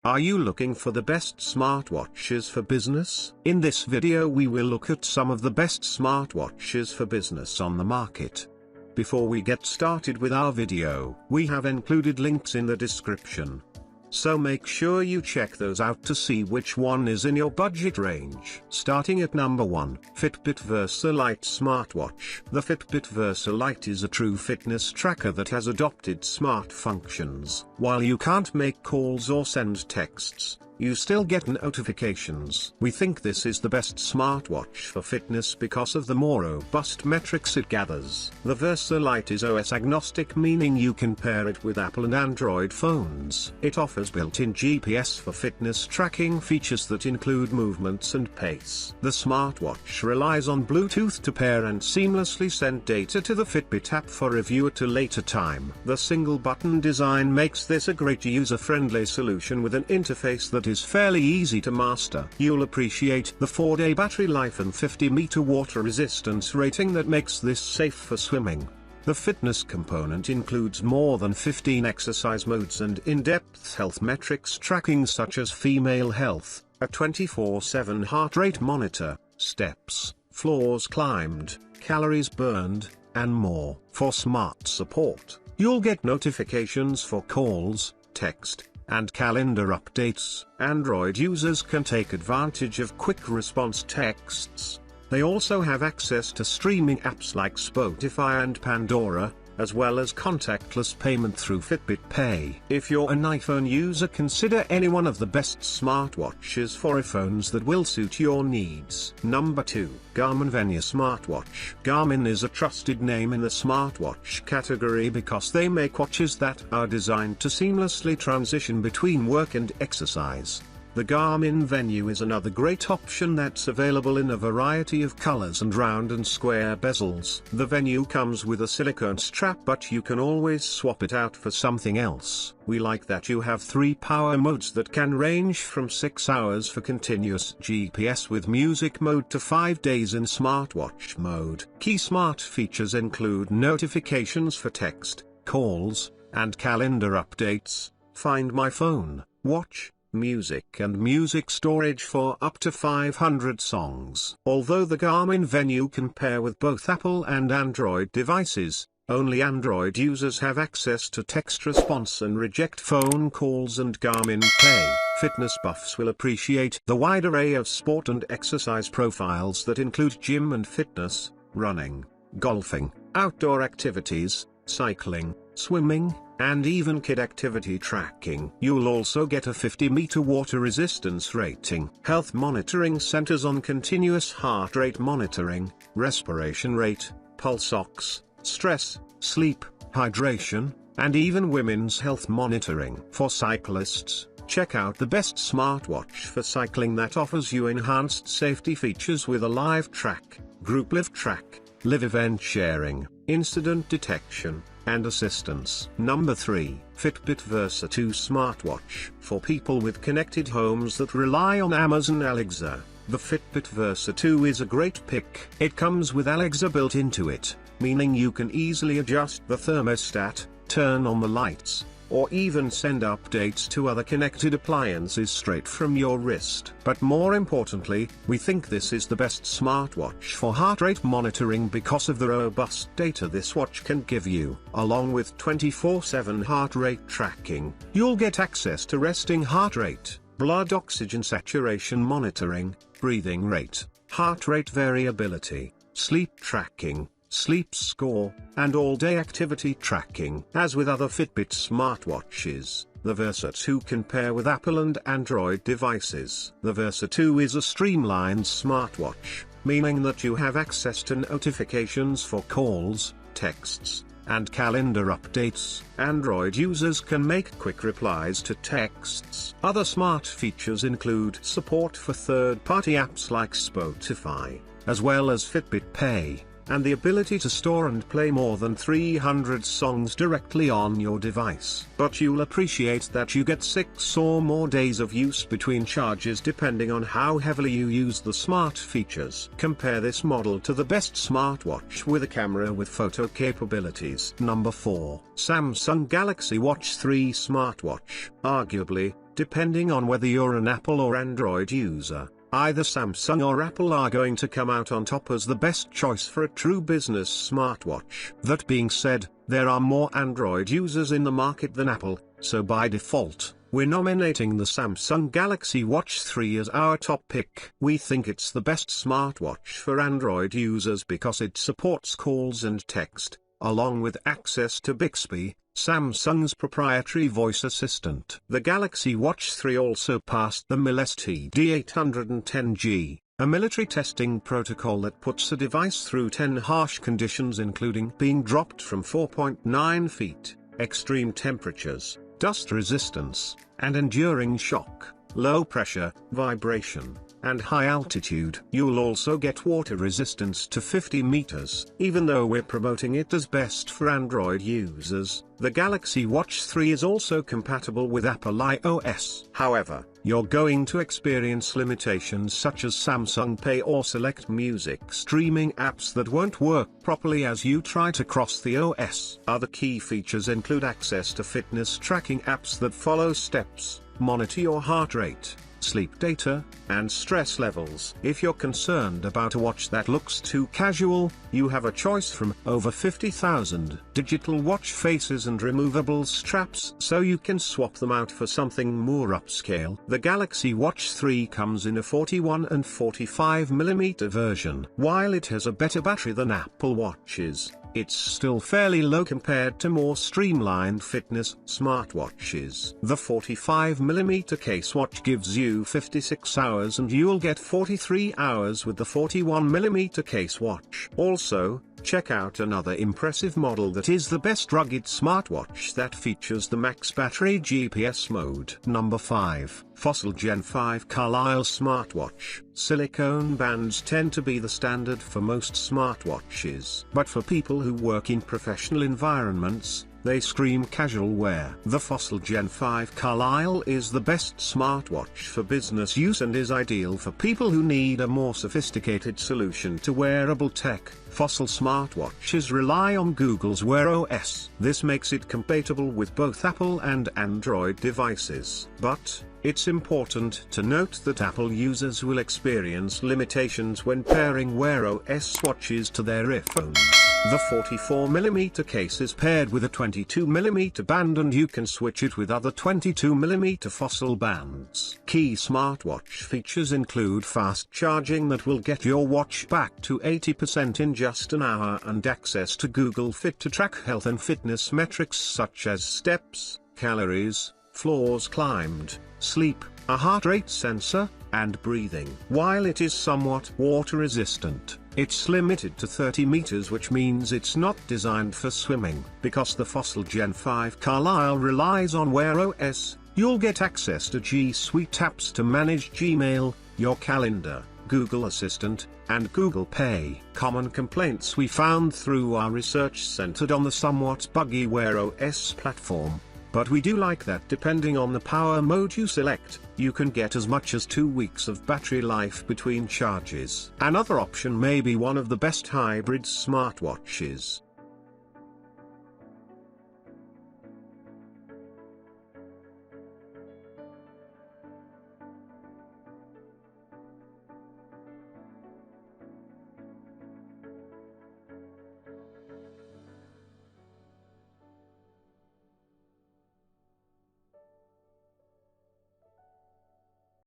Are you looking for the best smartwatches for business? In this video we will look at some of the best smartwatches for business on the market. Before we get started with our video, we have included links in the description. So make sure you check those out to see which one is in your budget range. Starting at number 1, Fitbit Versa Lite Smartwatch. The Fitbit Versa Lite is a true fitness tracker that has adopted smart functions. While you can't make calls or send texts, you still get notifications. We think this is the best smartwatch for fitness because of the more robust metrics it gathers. The Versa Lite is OS agnostic, meaning you can pair it with Apple and Android phones. It offers built-in GPS for fitness tracking features that include movements and pace. The smartwatch relies on Bluetooth to pair and seamlessly send data to the Fitbit app for review at a later time. The single-button design makes this a great user-friendly solution with an interface that is fairly easy to master. You'll appreciate the 4-day battery life and 50-meter water resistance rating that makes this safe for swimming. The fitness component includes more than 15 exercise modes and in-depth health metrics tracking such as female health, a 24/7 heart rate monitor, steps, floors climbed, calories burned, and more. For smart support, you'll get notifications for calls, text, and calendar updates. Android users can take advantage of quick response texts. They also have access to streaming apps like Spotify and Pandora, as well as contactless payment through Fitbit Pay. If you're an iPhone user, consider any one of the best smartwatches for iPhones that will suit your needs. Number 2, Garmin Venu Smartwatch. Garmin is a trusted name in the smartwatch category because they make watches that are designed to seamlessly transition between work and exercise. The Garmin Venu is another great option that's available in a variety of colors and round and square bezels. The Venu comes with a silicone strap, but you can always swap it out for something else. We like that you have 3 power modes that can range from 6 hours for continuous GPS with music mode to 5 days in smartwatch mode. Key smart features include notifications for text, calls, and calendar updates, Find My Phone, Watch, music and music storage for up to 500 songs. Although the Garmin Venu can pair with both Apple and Android devices, only Android users have access to text response and reject phone calls and Garmin Pay. Fitness buffs will appreciate the wide array of sport and exercise profiles that include gym and fitness, running, golfing, outdoor activities, cycling, swimming, and even kid activity tracking. You'll also get a 50-meter water resistance rating. Health monitoring centers on continuous heart rate monitoring, respiration rate, pulse ox, stress, sleep, hydration, and even women's health monitoring. For cyclists, check out the best smartwatch for cycling that offers you enhanced safety features with a live track, group live track, live event sharing, incident detection, and assistance. Number 3, Fitbit Versa 2 Smartwatch. For people with connected homes that rely on Amazon Alexa, the Fitbit Versa 2 is a great pick. It comes with Alexa built into it, meaning you can easily adjust the thermostat, turn on the lights, or even send updates to other connected appliances straight from your wrist. But more importantly, we think this is the best smartwatch for heart rate monitoring because of the robust data this watch can give you. Along with 24/7 heart rate tracking, you'll get access to resting heart rate, blood oxygen saturation monitoring, breathing rate, heart rate variability, sleep tracking, sleep score, and all-day activity tracking. As with other Fitbit smartwatches, the Versa 2 can pair with Apple and Android devices. The Versa 2 is a streamlined smartwatch, meaning that you have access to notifications for calls, texts, and calendar updates. Android users can make quick replies to texts. Other smart features include support for third-party apps like Spotify, as well as Fitbit Pay, and the ability to store and play more than 300 songs directly on your device. But you'll appreciate that you get 6 or more days of use between charges depending on how heavily you use the smart features. Compare this model to the best smartwatch with a camera with photo capabilities. Number 4, Samsung Galaxy Watch 3 Smartwatch. Arguably, Depending on whether you're an Apple or Android user, either Samsung or Apple are going to come out on top as the best choice for a true business smartwatch. That being said, there are more Android users in the market than Apple, so by default, we're nominating the Samsung Galaxy Watch 3 as our top pick. We think it's the best smartwatch for Android users because it supports calls and text, along with access to Bixby, Samsung's proprietary voice assistant. The Galaxy Watch 3 also passed the MIL STD810G, a military testing protocol that puts the device through 10 harsh conditions including being dropped from 4.9 feet, extreme temperatures, dust resistance, and enduring shock, low pressure, vibration, and high altitude. You'll also get water resistance to 50 meters. Even though we're promoting it as best for Android users, the Galaxy Watch 3 is also compatible with Apple iOS. However, you're going to experience limitations such as Samsung Pay or select music streaming apps that won't work properly as you try to cross the OS. Other key features include access to fitness tracking apps that follow steps, monitor your heart rate, sleep data, and stress levels. If you're concerned about a watch that looks too casual, you have a choice from over 50,000 digital watch faces and removable straps, so you can swap them out for something more upscale. The Galaxy Watch 3 comes in a 41 and 45mm version. While it has a better battery than Apple Watches, it's still fairly low compared to more streamlined fitness smartwatches. The 45mm case watch gives you 56 hours and you'll get 43 hours with the 41mm case watch. Also, check out another impressive model that is the best rugged smartwatch that features the max battery GPS mode. Number 5. Fossil Gen 5 Carlyle Smartwatch. Silicone bands tend to be the standard for most smartwatches, but for people who work in professional environments, they scream casual wear. The Fossil Gen 5 Carlyle is the best smartwatch for business use and is ideal for people who need a more sophisticated solution to wearable tech. Fossil smartwatches rely on Google's Wear OS. This makes it compatible with both Apple and Android devices. But it's important to note that Apple users will experience limitations when pairing Wear OS watches to their earphones. The 44mm case is paired with a 22mm band and you can switch it with other 22mm Fossil bands. Key smartwatch features include fast charging that will get your watch back to 80% in just an hour and access to Google Fit to track health and fitness metrics such as steps, calories, floors climbed, sleep, a heart rate sensor, and breathing. While it is somewhat water resistant, it's limited to 30 meters, which means it's not designed for swimming. Because the Fossil Gen 5 Carlyle relies on Wear OS, you'll get access to G Suite apps to manage Gmail, your calendar, Google Assistant, and Google Pay. Common complaints we found through our research centered on the somewhat buggy Wear OS platform. But we do like that depending on the power mode you select, you can get as much as 2 weeks of battery life between charges. Another option may be one of the best hybrid smartwatches,